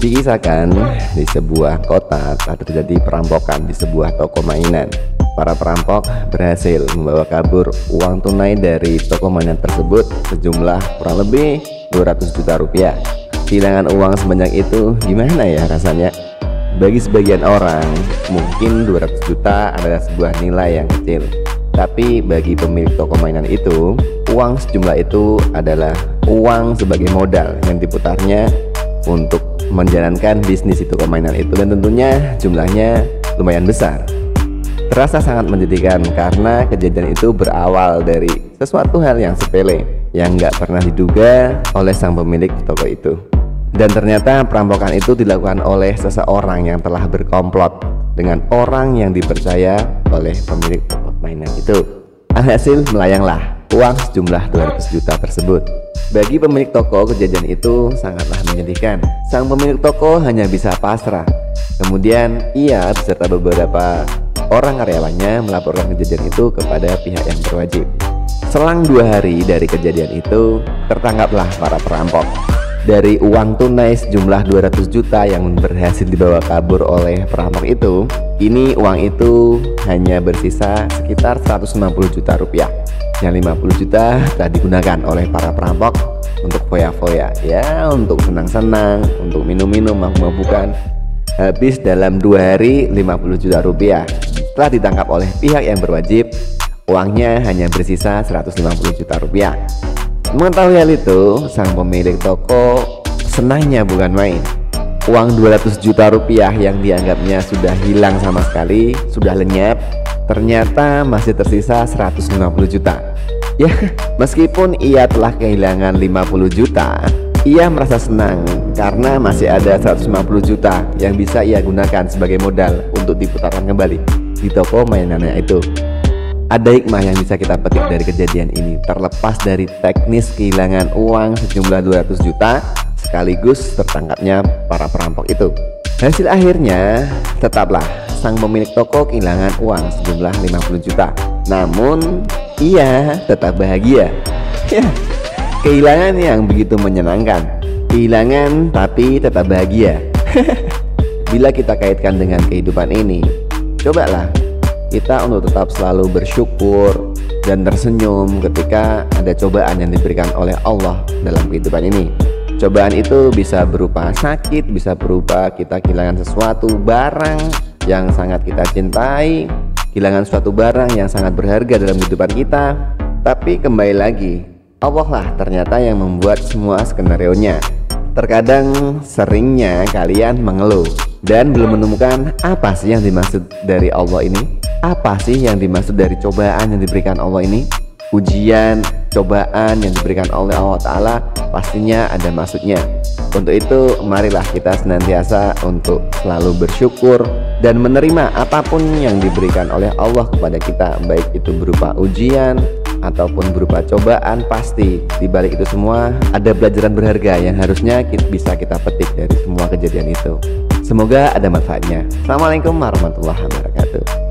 Dikisahkan di sebuah kota telah terjadi perampokan di sebuah toko mainan. Para perampok berhasil membawa kabur uang tunai dari toko mainan tersebut sejumlah kurang lebih 200 juta rupiah. Kehilangan uang sebanyak itu gimana ya rasanya? Bagi sebagian orang mungkin 200 juta adalah sebuah nilai yang kecil, tapi bagi pemilik toko mainan itu, uang sejumlah itu adalah uang sebagai modal yang diputarnya untuk menjalankan bisnis itu, mainan itu, dan tentunya jumlahnya lumayan besar. Terasa sangat menjadikan karena kejadian itu berawal dari sesuatu hal yang sepele yang nggak pernah diduga oleh sang pemilik toko itu. Dan ternyata perampokan itu dilakukan oleh seseorang yang telah berkomplot dengan orang yang dipercaya oleh pemilik toko mainan itu. Alhasil melayanglah uang sejumlah 200 juta tersebut. Bagi pemilik toko, kejadian itu sangatlah menyedihkan. Sang pemilik toko hanya bisa pasrah. Kemudian ia beserta beberapa orang karyawannya melaporkan kejadian itu kepada pihak yang berwajib. Selang 2 hari dari kejadian itu, tertangkaplah para perampok. Dari uang tunai sejumlah 200 juta yang berhasil dibawa kabur oleh perampok itu, kini uang itu hanya bersisa sekitar 160 juta rupiah. Yang 50 juta telah digunakan oleh para perampok untuk foya-foya, ya, untuk senang-senang, untuk minum-minum, mabuk-mabukan. Habis dalam 2 hari 50 juta rupiah. Setelah ditangkap oleh pihak yang berwajib, uangnya hanya bersisa 150 juta rupiah. Mengetahui hal itu, sang pemilik toko senangnya bukan main. Uang 200 juta rupiah yang dianggapnya sudah hilang sama sekali, sudah lenyap, ternyata masih tersisa 150 juta. Ya, meskipun ia telah kehilangan 50 juta, ia merasa senang karena masih ada 150 juta yang bisa ia gunakan sebagai modal untuk diputarkan kembali di toko mainannya itu. Ada hikmah yang bisa kita petik dari kejadian ini, terlepas dari teknis kehilangan uang sejumlah 200 juta sekaligus tertangkapnya para perampok itu. Hasil akhirnya tetaplah sang pemilik toko kehilangan uang sejumlah 50 juta. Namun ia tetap bahagia. Ya, kehilangan yang begitu menyenangkan. Kehilangan tapi tetap bahagia. Bila kita kaitkan dengan kehidupan ini, cobalah kita untuk tetap selalu bersyukur dan tersenyum ketika ada cobaan yang diberikan oleh Allah dalam kehidupan ini. Cobaan itu bisa berupa sakit, bisa berupa kita kehilangan sesuatu barang yang sangat kita cintai, kehilangan suatu barang yang sangat berharga dalam kehidupan kita. Tapi kembali lagi, Allah lah ternyata yang membuat semua skenarionya. Terkadang seringnya kalian mengeluh dan belum menemukan apa sih yang dimaksud dari Allah ini. Apa sih yang dimaksud dari cobaan yang diberikan Allah ini? Ujian, cobaan yang diberikan oleh Allah Ta'ala pastinya ada maksudnya. Untuk itu marilah kita senantiasa untuk selalu bersyukur dan menerima apapun yang diberikan oleh Allah kepada kita, baik itu berupa ujian ataupun berupa cobaan. Pasti di balik itu semua ada pelajaran berharga yang harusnya bisa kita petik dari semua kejadian itu. Semoga ada manfaatnya. Assalamualaikum warahmatullahi wabarakatuh.